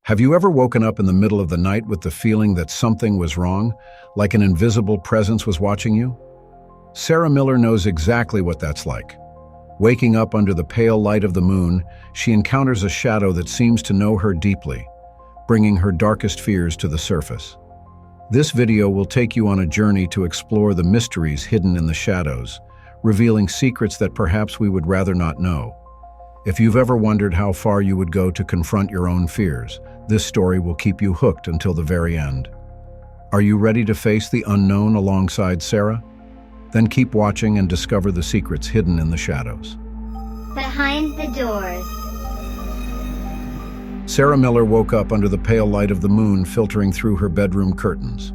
Have you ever woken up in the middle of the night with the feeling that something was wrong, like an invisible presence was watching you? Sarah Miller knows exactly what that's like. Waking up under the pale light of the moon, she encounters a shadow that seems to know her deeply, bringing her darkest fears to the surface. This video will take you on a journey to explore the mysteries hidden in the shadows, revealing secrets that perhaps we would rather not know. If you've ever wondered how far you would go to confront your own fears, this story will keep you hooked until the very end. Are you ready to face the unknown alongside Sarah? Then keep watching and discover the secrets hidden in the shadows. Behind the doors. Sarah Miller woke up under the pale light of the moon filtering through her bedroom curtains.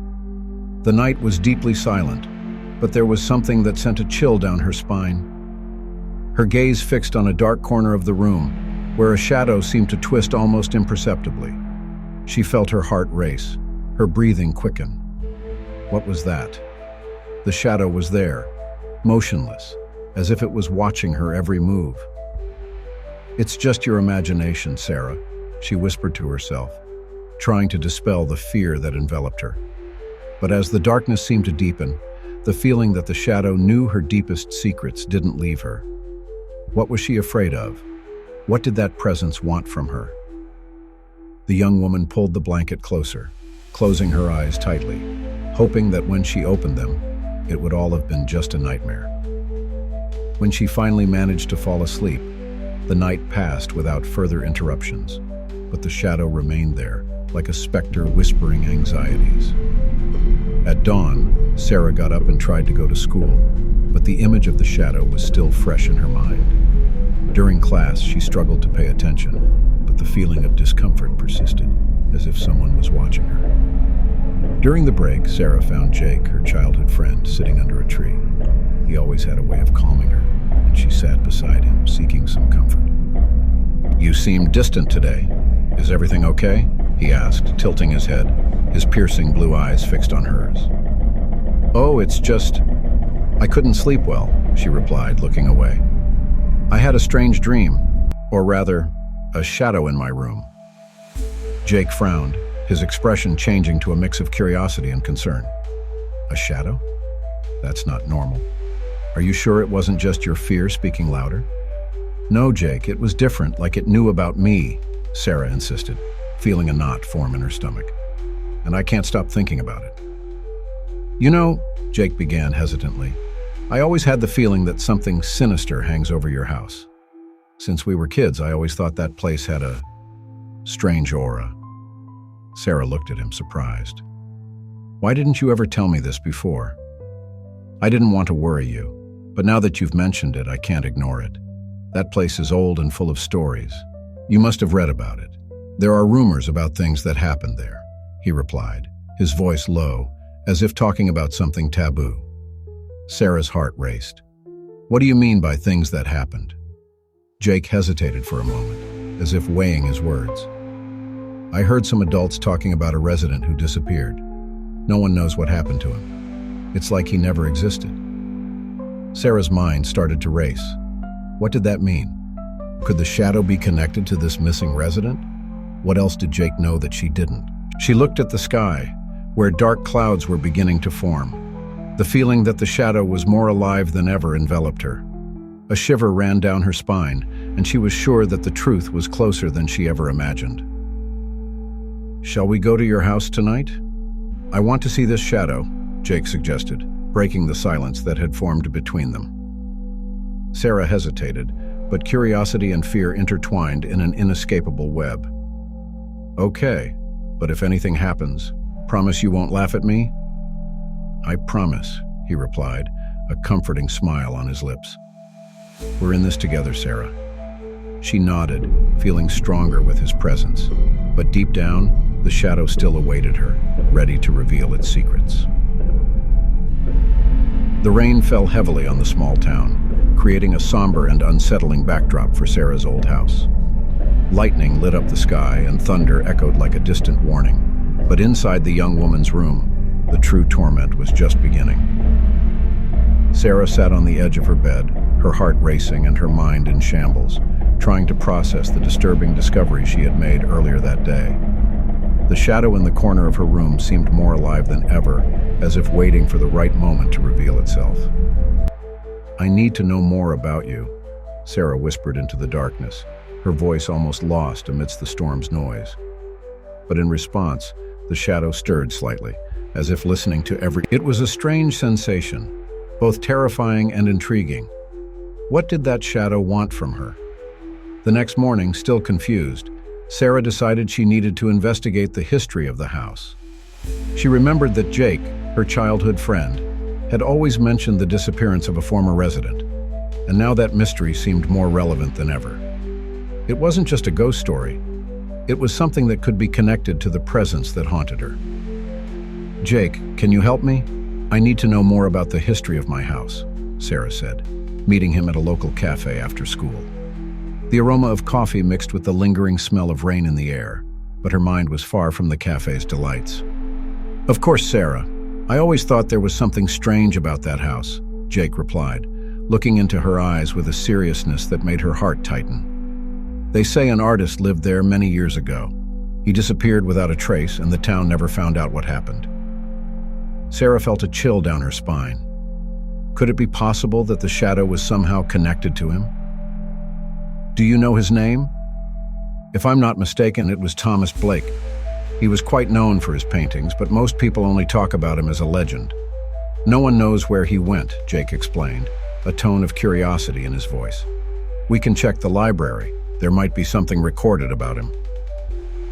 The night was deeply silent, but there was something that sent a chill down her spine. Her gaze fixed on a dark corner of the room, where a shadow seemed to twist almost imperceptibly. She felt her heart race, her breathing quicken. What was that? The shadow was there, motionless, as if it was watching her every move. "It's just your imagination, Sarah," she whispered to herself, trying to dispel the fear that enveloped her. But as the darkness seemed to deepen, the feeling that the shadow knew her deepest secrets didn't leave her. What was she afraid of? What did that presence want from her? The young woman pulled the blanket closer, closing her eyes tightly, hoping that when she opened them, it would all have been just a nightmare. When she finally managed to fall asleep, the night passed without further interruptions, but the shadow remained there, like a specter whispering anxieties. At dawn, Sarah got up and tried to go to school, but the image of the shadow was still fresh in her mind. During class, she struggled to pay attention, but the feeling of discomfort persisted, as if someone was watching her. During the break, Sarah found Jake, her childhood friend, sitting under a tree. He always had a way of calming her, and she sat beside him, seeking some comfort. "You seem distant today. Is everything okay?" he asked, tilting his head, his piercing blue eyes fixed on hers. "Oh, it's just... I couldn't sleep well," she replied, looking away. "I had a strange dream, or rather, a shadow in my room." Jake frowned, his expression changing to a mix of curiosity and concern. "A shadow? That's not normal. Are you sure it wasn't just your fear speaking louder?" "No, Jake, it was different, like it knew about me," Sarah insisted, feeling a knot form in her stomach. "And I can't stop thinking about it." "You know," Jake began hesitantly, "I always had the feeling that something sinister hangs over your house. Since we were kids, I always thought that place had a strange aura." Sarah looked at him, surprised. "Why didn't you ever tell me this before?" "I didn't want to worry you, but now that you've mentioned it, I can't ignore it. That place is old and full of stories. You must have read about it. There are rumors about things that happened there," he replied, his voice low, as if talking about something taboo. Sarah's heart raced. "What do you mean by things that happened?" Jake hesitated for a moment, as if weighing his words. "I heard some adults talking about a resident who disappeared. No one knows what happened to him. It's like he never existed." Sarah's mind started to race. What did that mean? Could the shadow be connected to this missing resident? What else did Jake know that she didn't? She looked at the sky, where dark clouds were beginning to form. The feeling that the shadow was more alive than ever enveloped her. A shiver ran down her spine, and she was sure that the truth was closer than she ever imagined. "Shall we go to your house tonight? I want to see this shadow," Jake suggested, breaking the silence that had formed between them. Sarah hesitated, but curiosity and fear intertwined in an inescapable web. "Okay, but if anything happens, promise you won't laugh at me?" "I promise," he replied, a comforting smile on his lips. "We're in this together, Sarah." She nodded, feeling stronger with his presence, but deep down, the shadow still awaited her, ready to reveal its secrets. The rain fell heavily on the small town, creating a somber and unsettling backdrop for Sarah's old house. Lightning lit up the sky and thunder echoed like a distant warning, but inside the young woman's room, the true torment was just beginning. Sarah sat on the edge of her bed, her heart racing and her mind in shambles, trying to process the disturbing discovery she had made earlier that day. The shadow in the corner of her room seemed more alive than ever, as if waiting for the right moment to reveal itself. "I need to know more about you," Sarah whispered into the darkness, her voice almost lost amidst the storm's noise. But in response, the shadow stirred slightly, as if listening to every... It was a strange sensation, both terrifying and intriguing. What did that shadow want from her? The next morning, still confused, Sarah decided she needed to investigate the history of the house. She remembered that Jake, her childhood friend, had always mentioned the disappearance of a former resident, and now that mystery seemed more relevant than ever. It wasn't just a ghost story. It was something that could be connected to the presence that haunted her. "Jake, can you help me? I need to know more about the history of my house," Sarah said, meeting him at a local cafe after school. The aroma of coffee mixed with the lingering smell of rain in the air, but her mind was far from the cafe's delights. "Of course, Sarah. I always thought there was something strange about that house," Jake replied, looking into her eyes with a seriousness that made her heart tighten. "They say an artist lived there many years ago. He disappeared without a trace, and the town never found out what happened." Sarah felt a chill down her spine. Could it be possible that the shadow was somehow connected to him? "Do you know his name?" "If I'm not mistaken, it was Thomas Blake. He was quite known for his paintings, but most people only talk about him as a legend. No one knows where he went," Jake explained, a tone of curiosity in his voice. "We can check the library. There might be something recorded about him."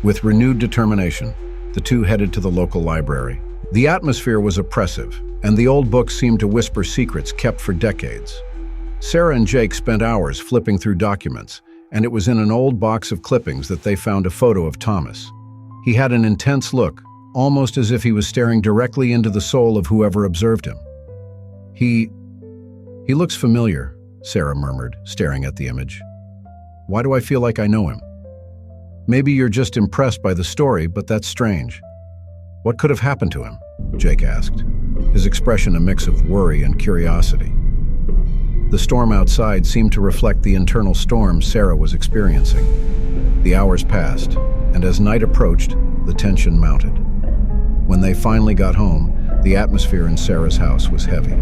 With renewed determination, the two headed to the local library. The atmosphere was oppressive, and the old books seemed to whisper secrets kept for decades. Sarah and Jake spent hours flipping through documents, and it was in an old box of clippings that they found a photo of Thomas. He had an intense look, almost as if he was staring directly into the soul of whoever observed him. He looks familiar," Sarah murmured, staring at the image. "Why do I feel like I know him?" "Maybe you're just impressed by the story, but that's strange." "What could have happened to him?" Jake asked, his expression a mix of worry and curiosity. The storm outside seemed to reflect the internal storm Sarah was experiencing. The hours passed, and as night approached, the tension mounted. When they finally got home, the atmosphere in Sarah's house was heavy.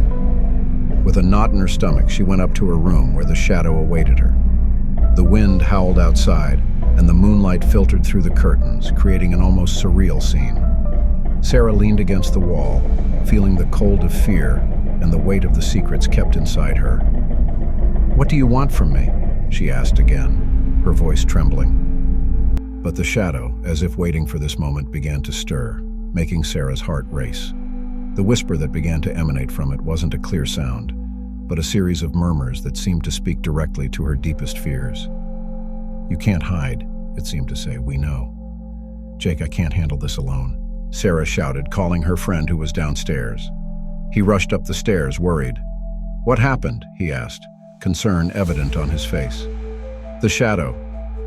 With a knot in her stomach, she went up to her room where the shadow awaited her. The wind howled outside, and the moonlight filtered through the curtains, creating an almost surreal scene. Sarah leaned against the wall, feeling the cold of fear and the weight of the secrets kept inside her. "What do you want from me?" she asked again, her voice trembling. But the shadow, as if waiting for this moment, began to stir, making Sarah's heart race. The whisper that began to emanate from it wasn't a clear sound, but a series of murmurs that seemed to speak directly to her deepest fears. "You can't hide," it seemed to say. "We know." "Jake, I can't handle this alone," Sarah shouted, calling her friend who was downstairs. He rushed up the stairs, worried. "What happened?" he asked, concern evident on his face. "The shadow.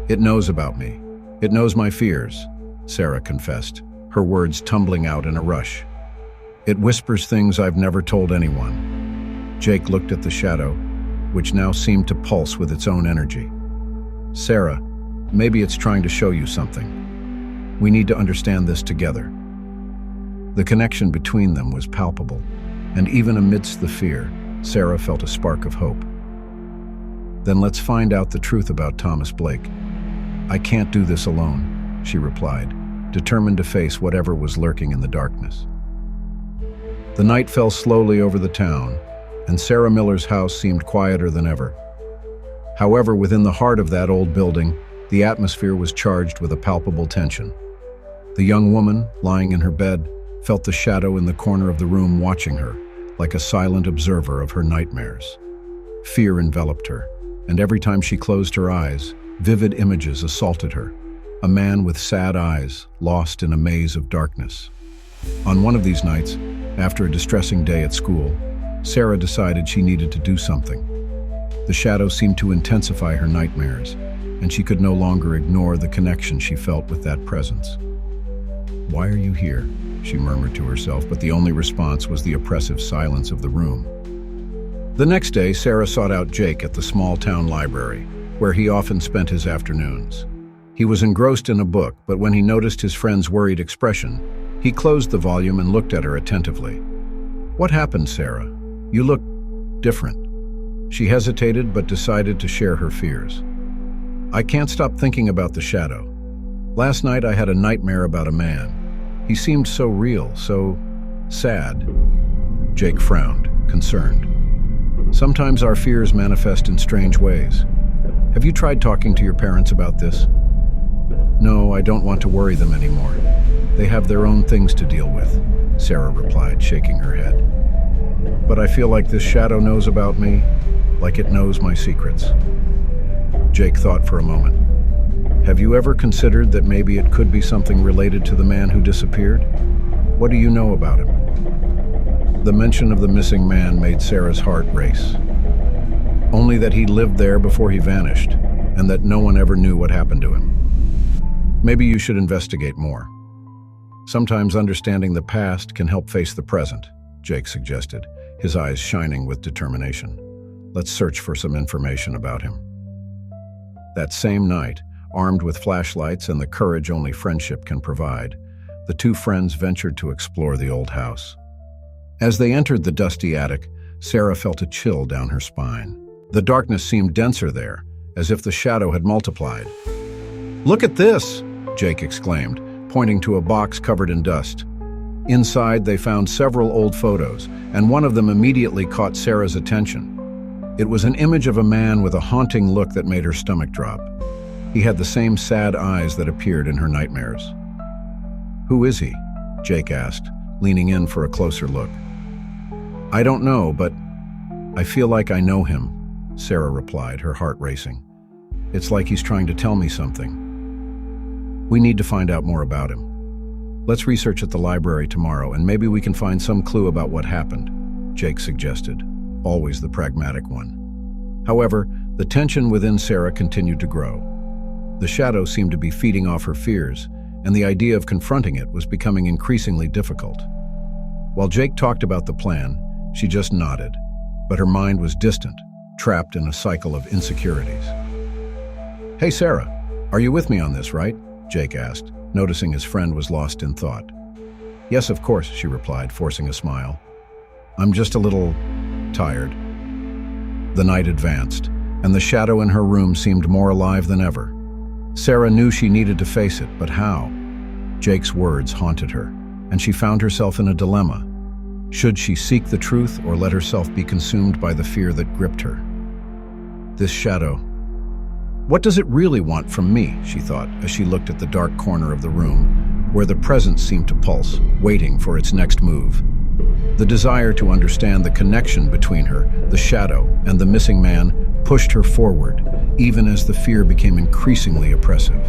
It knows about me. It knows my fears," Sarah confessed, her words tumbling out in a rush. "It whispers things I've never told anyone." Jake looked at the shadow, which now seemed to pulse with its own energy. "Sarah, maybe it's trying to show you something. We need to understand this together." The connection between them was palpable, and even amidst the fear, Sarah felt a spark of hope. "Then let's find out the truth about Thomas Blake." "I can't do this alone," she replied, determined to face whatever was lurking in the darkness. The night fell slowly over the town, and Sarah Miller's house seemed quieter than ever. However, within the heart of that old building, the atmosphere was charged with a palpable tension. The young woman, lying in her bed, felt the shadow in the corner of the room watching her, like a silent observer of her nightmares. Fear enveloped her, and every time she closed her eyes, vivid images assaulted her. A man with sad eyes, lost in a maze of darkness. On one of these nights, after a distressing day at school, Sarah decided she needed to do something. The shadow seemed to intensify her nightmares, and she could no longer ignore the connection she felt with that presence. "Why are you here?" she murmured to herself, but the only response was the oppressive silence of the room. The next day, Sarah sought out Jake at the small town library, where he often spent his afternoons. He was engrossed in a book, but when he noticed his friend's worried expression, he closed the volume and looked at her attentively. "What happened, Sarah? You look different." She hesitated but decided to share her fears. "I can't stop thinking about the shadow. Last night I had a nightmare about a man. He seemed so real, so sad." Jake frowned, concerned. "Sometimes our fears manifest in strange ways. Have you tried talking to your parents about this?" "No, I don't want to worry them anymore. They have their own things to deal with," Sarah replied, shaking her head. "But I feel like this shadow knows about me, like it knows my secrets." Jake thought for a moment. "Have you ever considered that maybe it could be something related to the man who disappeared? What do you know about him?" The mention of the missing man made Sarah's heart race. Only that he lived there before he vanished, and that no one ever knew what happened to him. "Maybe you should investigate more. Sometimes understanding the past can help face the present," Jake suggested, his eyes shining with determination. "Let's search for some information about him." That same night, armed with flashlights and the courage only friendship can provide, the two friends ventured to explore the old house. As they entered the dusty attic, Sarah felt a chill down her spine. The darkness seemed denser there, as if the shadow had multiplied. "Look at this!" Jake exclaimed, pointing to a box covered in dust. Inside, they found several old photos, and one of them immediately caught Sarah's attention. It was an image of a man with a haunting look that made her stomach drop. He had the same sad eyes that appeared in her nightmares. "Who is he?" Jake asked, leaning in for a closer look. "I don't know, but I feel like I know him," Sarah replied, her heart racing. "It's like he's trying to tell me something. We need to find out more about him. Let's research at the library tomorrow, and maybe we can find some clue about what happened," Jake suggested, always the pragmatic one. However, the tension within Sarah continued to grow. The shadow seemed to be feeding off her fears, and the idea of confronting it was becoming increasingly difficult. While Jake talked about the plan, she just nodded, but her mind was distant, trapped in a cycle of insecurities. "Hey Sarah, are you with me on this, right?" Jake asked, noticing his friend was lost in thought. "Yes, of course," she replied, forcing a smile. "I'm just a little tired." The night advanced, and the shadow in her room seemed more alive than ever. Sarah knew she needed to face it, but how? Jake's words haunted her, and she found herself in a dilemma. Should she seek the truth or let herself be consumed by the fear that gripped her? This shadow. "What does it really want from me?" she thought, as she looked at the dark corner of the room, where the presence seemed to pulse, waiting for its next move. The desire to understand the connection between her, the shadow, and the missing man pushed her forward, even as the fear became increasingly oppressive.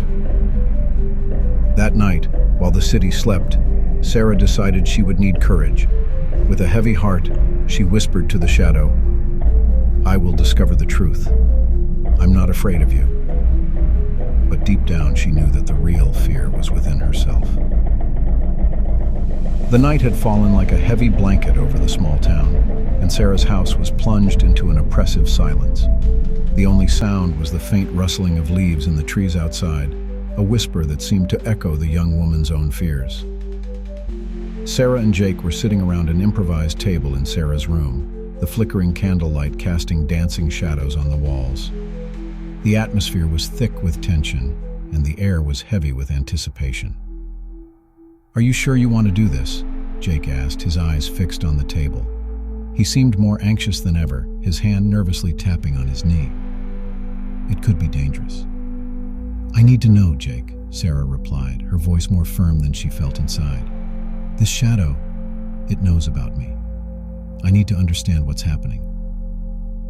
That night, while the city slept, Sarah decided she would need courage. With a heavy heart, she whispered to the shadow, "I will discover the truth. I'm not afraid of you." But deep down, she knew that the real fear was within herself. The night had fallen like a heavy blanket over the small town, and Sarah's house was plunged into an oppressive silence. The only sound was the faint rustling of leaves in the trees outside, a whisper that seemed to echo the young woman's own fears. Sarah and Jake were sitting around an improvised table in Sarah's room, the flickering candlelight casting dancing shadows on the walls. The atmosphere was thick with tension, and the air was heavy with anticipation. "Are you sure you want to do this?" Jake asked, his eyes fixed on the table. He seemed more anxious than ever, his hand nervously tapping on his knee. "It could be dangerous." "I need to know, Jake," Sarah replied, her voice more firm than she felt inside. "This shadow, it knows about me. I need to understand what's happening."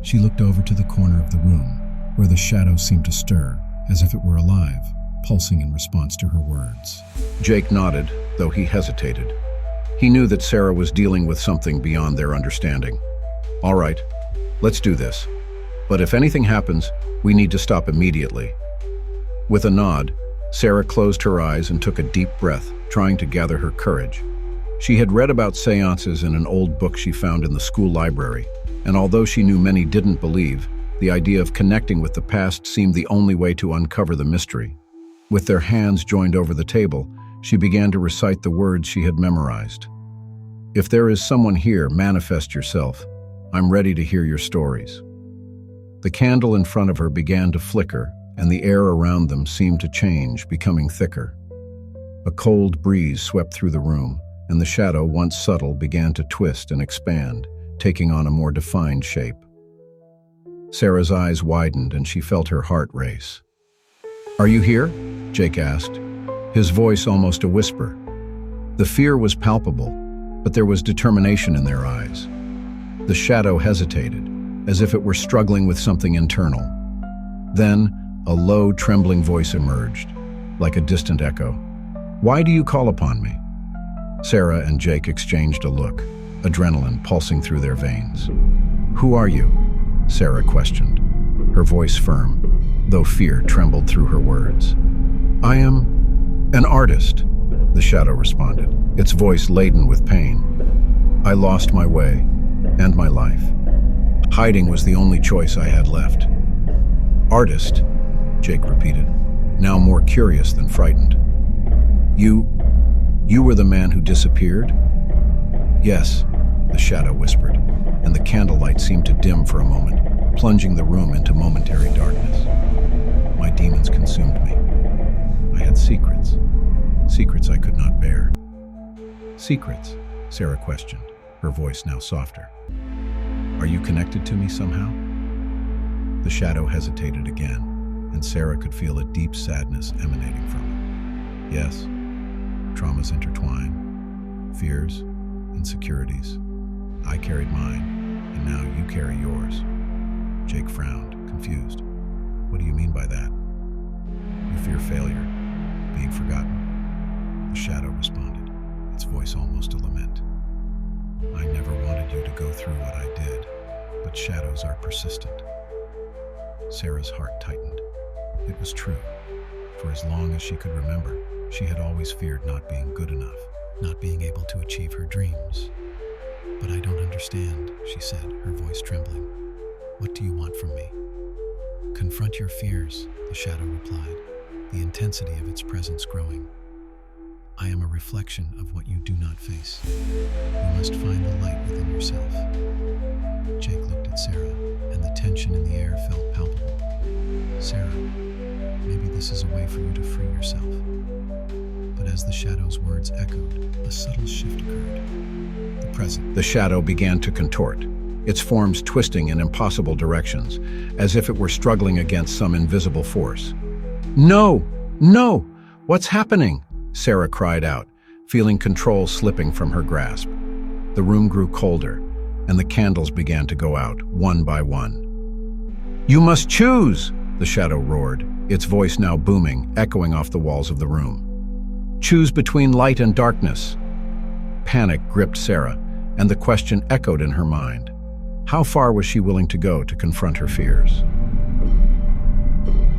She looked over to the corner of the room, where the shadow seemed to stir, as if it were alive, pulsing in response to her words. Jake nodded, though he hesitated. He knew that Sarah was dealing with something beyond their understanding. "All right, let's do this. But if anything happens, we need to stop immediately." With a nod, Sarah closed her eyes and took a deep breath, trying to gather her courage. She had read about seances in an old book she found in the school library, and although she knew many didn't believe, the idea of connecting with the past seemed the only way to uncover the mystery. With their hands joined over the table, she began to recite the words she had memorized. "If there is someone here, manifest yourself. I'm ready to hear your stories." The candle in front of her began to flicker, and the air around them seemed to change, becoming thicker. A cold breeze swept through the room, and the shadow, once subtle, began to twist and expand, taking on a more defined shape. Sarah's eyes widened, and she felt her heart race. "Are you here?" Jake asked, his voice almost a whisper. The fear was palpable, but there was determination in their eyes. The shadow hesitated, as if it were struggling with something internal. Then, a low, trembling voice emerged, like a distant echo. "Why do you call upon me?" Sarah and Jake exchanged a look, adrenaline pulsing through their veins. "Who are you?" Sarah questioned, her voice firm, though fear trembled through her words. "I am an artist," the shadow responded, its voice laden with pain. "I lost my way and my life. Hiding was the only choice I had left." "Artist," Jake repeated, now more curious than frightened. You were the man who disappeared?" "Yes," the shadow whispered, and the candlelight seemed to dim for a moment, plunging the room into momentary darkness. "My demons consumed me. I had secrets I could not bear." "Secrets?" Sarah questioned, her voice now softer. "Are you connected to me somehow?" The shadow hesitated again, and Sarah could feel a deep sadness emanating from it. "Yes, traumas intertwine, fears, insecurities. I carried mine, and now you carry yours." Jake frowned, confused. "What do you mean by that?" "You fear failure, being forgotten." The shadow responded, its voice almost a lament. "I never wanted you to go through what I did, but shadows are persistent." Sarah's heart tightened. It was true. For as long as she could remember, she had always feared not being good enough, not being able to achieve her dreams. "But I don't understand," she said, her voice trembling. "What do you want from me?" "Confront your fears," the shadow replied, the intensity of its presence growing. "I am a reflection of what you do not face. You must find the light within yourself." Jake looked at Sarah, and the tension in the air felt palpable. "Sarah, maybe this is a way for you to free yourself." But as the shadow's words echoed, a subtle shift occurred. The shadow began to contort, its forms twisting in impossible directions, as if it were struggling against some invisible force. "No! No! What's happening?" Sarah cried out, feeling control slipping from her grasp. The room grew colder, and the candles began to go out, one by one. "You must choose!" the shadow roared, its voice now booming, echoing off the walls of the room. "Choose between light and darkness." Panic gripped Sarah, and the question echoed in her mind. How far was she willing to go to confront her fears?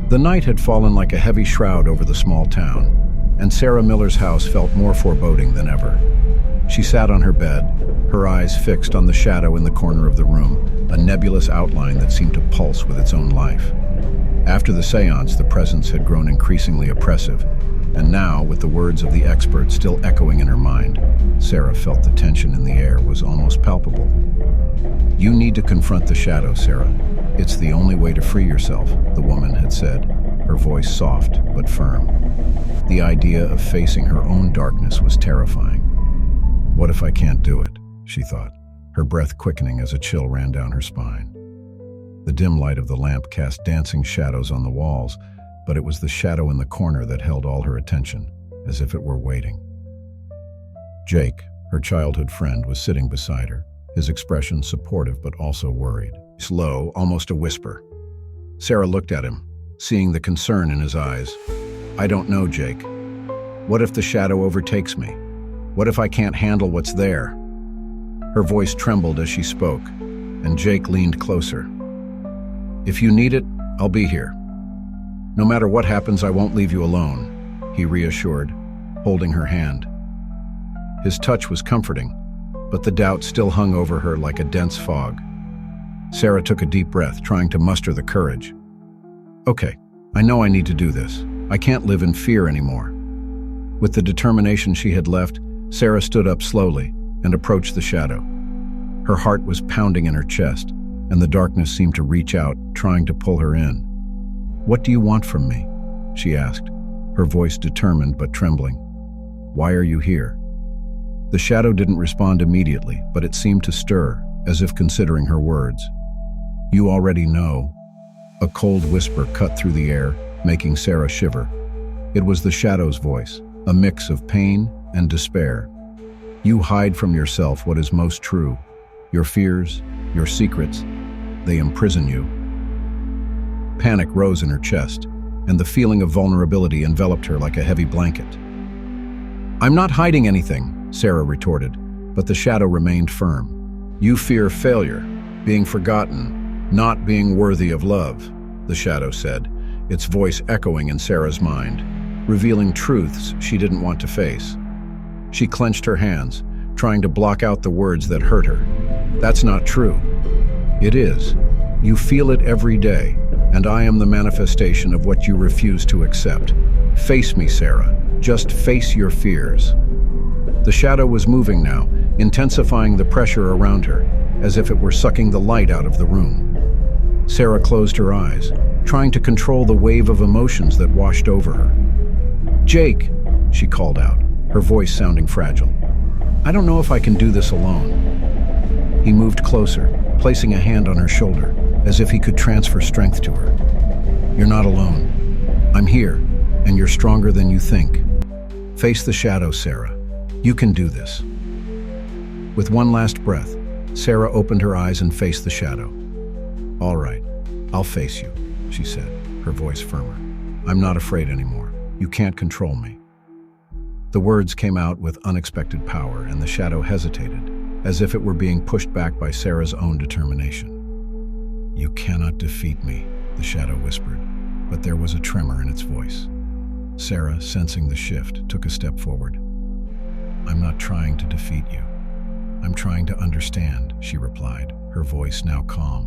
The night had fallen like a heavy shroud over the small town, and Sarah Miller's house felt more foreboding than ever. She sat on her bed, her eyes fixed on the shadow in the corner of the room, a nebulous outline that seemed to pulse with its own life. After the seance, the presence had grown increasingly oppressive, and now, with the words of the expert still echoing in her mind, Sarah felt the tension in the air was almost palpable. "You need to confront the shadow, Sarah. It's the only way to free yourself," the woman had said, her voice soft but firm. The idea of facing her own darkness was terrifying. "What if I can't do it?" she thought, her breath quickening as a chill ran down her spine. The dim light of the lamp cast dancing shadows on the walls, but it was the shadow in the corner that held all her attention, as if it were waiting. Jake, her childhood friend, was sitting beside her, his expression supportive but also worried. Slow, almost a whisper. Sarah looked at him, seeing the concern in his eyes. "I don't know, Jake. What if the shadow overtakes me? What if I can't handle what's there?" Her voice trembled as she spoke, and Jake leaned closer. "If you need it, I'll be here. No matter what happens, I won't leave you alone," he reassured, holding her hand. His touch was comforting, but the doubt still hung over her like a dense fog. Sarah took a deep breath, trying to muster the courage. "Okay, I know I need to do this. I can't live in fear anymore." With the determination she had left, Sarah stood up slowly and approached the shadow. Her heart was pounding in her chest, and the darkness seemed to reach out, trying to pull her in. "What do you want from me?" she asked, her voice determined but trembling. "Why are you here?" The shadow didn't respond immediately, but it seemed to stir, as if considering her words. "You already know." A cold whisper cut through the air, making Sarah shiver. It was the shadow's voice, a mix of pain and despair. "You hide from yourself what is most true. Your fears, your secrets, they imprison you." Panic rose in her chest, and the feeling of vulnerability enveloped her like a heavy blanket. "I'm not hiding anything," Sarah retorted, but the shadow remained firm. "You fear failure, being forgotten, not being worthy of love," the shadow said, its voice echoing in Sarah's mind, revealing truths she didn't want to face. She clenched her hands, trying to block out the words that hurt her. "That's not true." "It is. You feel it every day, and I am the manifestation of what you refuse to accept. Face me, Sarah. Just face your fears." The shadow was moving now, intensifying the pressure around her, as if it were sucking the light out of the room. Sarah closed her eyes, trying to control the wave of emotions that washed over her. "Jake," she called out, her voice sounding fragile. "I don't know if I can do this alone." He moved closer, placing a hand on her shoulder, as if he could transfer strength to her. "You're not alone. I'm here, and you're stronger than you think. Face the shadow, Sarah. You can do this." With one last breath, Sarah opened her eyes and faced the shadow. "All right, I'll face you," she said, her voice firmer. "I'm not afraid anymore. You can't control me." The words came out with unexpected power, and the shadow hesitated, as if it were being pushed back by Sarah's own determination. "You cannot defeat me," the shadow whispered, but there was a tremor in its voice. Sarah, sensing the shift, took a step forward. "I'm not trying to defeat you. I'm trying to understand," she replied, her voice now calm.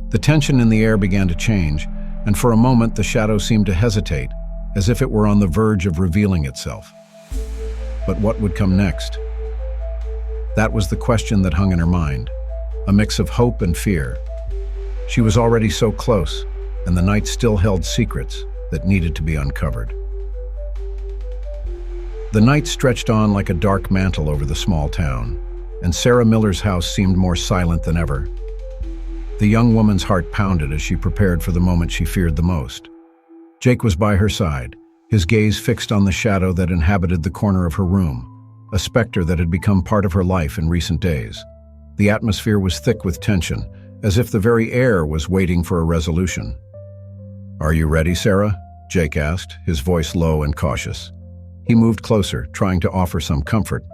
The tension in the air began to change, and for a moment the shadow seemed to hesitate, as if it were on the verge of revealing itself. But what would come next? That was the question that hung in her mind, a mix of hope and fear. She was already so close, and the night still held secrets that needed to be uncovered. The night stretched on like a dark mantle over the small town, and Sarah Miller's house seemed more silent than ever. The young woman's heart pounded as she prepared for the moment she feared the most. Jake was by her side, his gaze fixed on the shadow that inhabited the corner of her room, a specter that had become part of her life in recent days. The atmosphere was thick with tension, as if the very air was waiting for a resolution. "Are you ready, Sarah?" Jake asked, his voice low and cautious. He moved closer, trying to offer some comfort.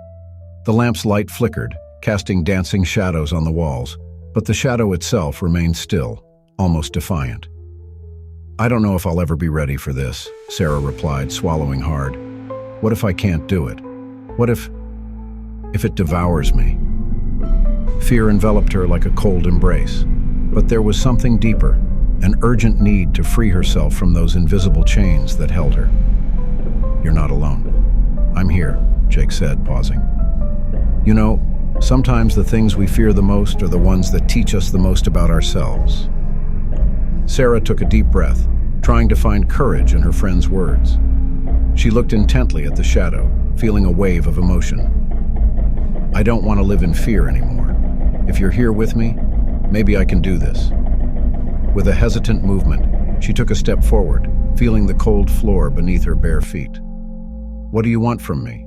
The lamp's light flickered, casting dancing shadows on the walls, but the shadow itself remained still, almost defiant. "I don't know if I'll ever be ready for this," Sarah replied, swallowing hard. "What if I can't do it? What if it devours me?" Fear enveloped her like a cold embrace, but there was something deeper, an urgent need to free herself from those invisible chains that held her. "You're not alone. I'm here," Jake said, pausing. "You know, sometimes the things we fear the most are the ones that teach us the most about ourselves." Sarah took a deep breath, trying to find courage in her friend's words. She looked intently at the shadow, feeling a wave of emotion. "I don't want to live in fear anymore. If you're here with me, maybe I can do this." With a hesitant movement, she took a step forward, feeling the cold floor beneath her bare feet. "What do you want from me?"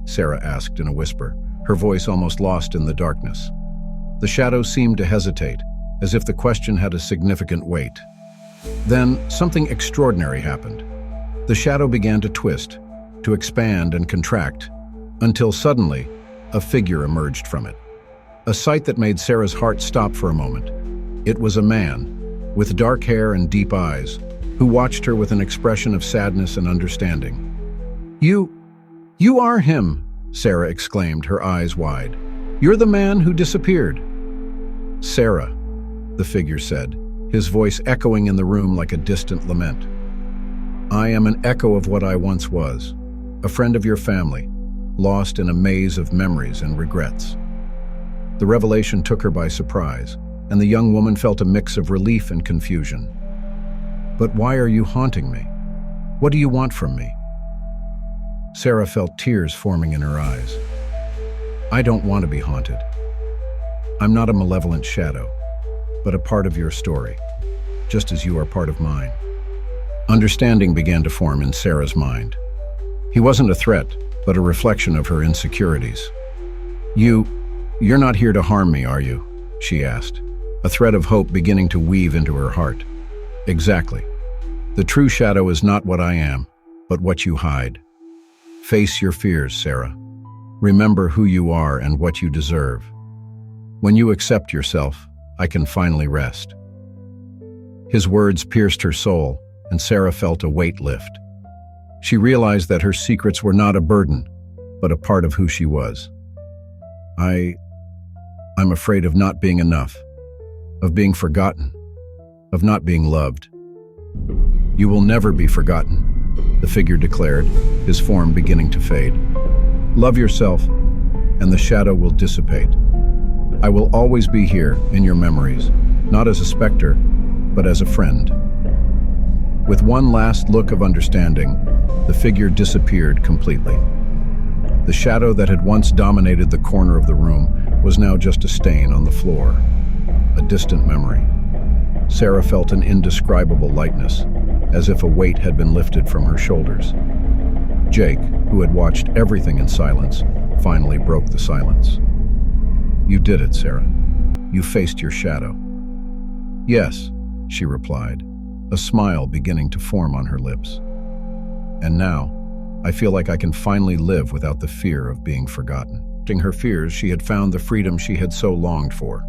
Sarah asked in a whisper, her voice almost lost in the darkness. The shadow seemed to hesitate, as if the question had a significant weight. Then something extraordinary happened. The shadow began to twist, to expand and contract, until suddenly a figure emerged from it. A sight that made Sarah's heart stop for a moment. It was a man, with dark hair and deep eyes, who watched her with an expression of sadness and understanding. You are him," Sarah exclaimed, her eyes wide. "You're the man who disappeared." "Sarah," the figure said, his voice echoing in the room like a distant lament. I am an echo of what I once was, a friend of your family, lost in a maze of memories and regrets. The revelation took her by surprise, and the young woman felt a mix of relief and confusion. But why are you haunting me? What do you want from me? Sarah felt tears forming in her eyes. I don't want to be haunted. I'm not a malevolent shadow, but a part of your story, just as you are part of mine. Understanding began to form in Sarah's mind. He wasn't a threat, but a reflection of her insecurities. You're not here to harm me, are you? She asked, a thread of hope beginning to weave into her heart. Exactly. The true shadow is not what I am, but what you hide. Face your fears, Sarah. Remember who you are and what you deserve. When you accept yourself, I can finally rest. His words pierced her soul, and Sarah felt a weight lift. She realized that her secrets were not a burden, but a part of who she was. I'm afraid of not being enough, of being forgotten, of not being loved. You will never be forgotten, the figure declared, his form beginning to fade. Love yourself, and the shadow will dissipate. I will always be here in your memories, not as a specter, but as a friend. With one last look of understanding, the figure disappeared completely. The shadow that had once dominated the corner of the room was now just a stain on the floor, a distant memory. Sarah felt an indescribable lightness, as if a weight had been lifted from her shoulders. Jake, who had watched everything in silence, finally broke the silence. You did it, Sarah. You faced your shadow. Yes, she replied, a smile beginning to form on her lips. And now, I feel like I can finally live without the fear of being forgotten. In her fears, she had found the freedom she had so longed for.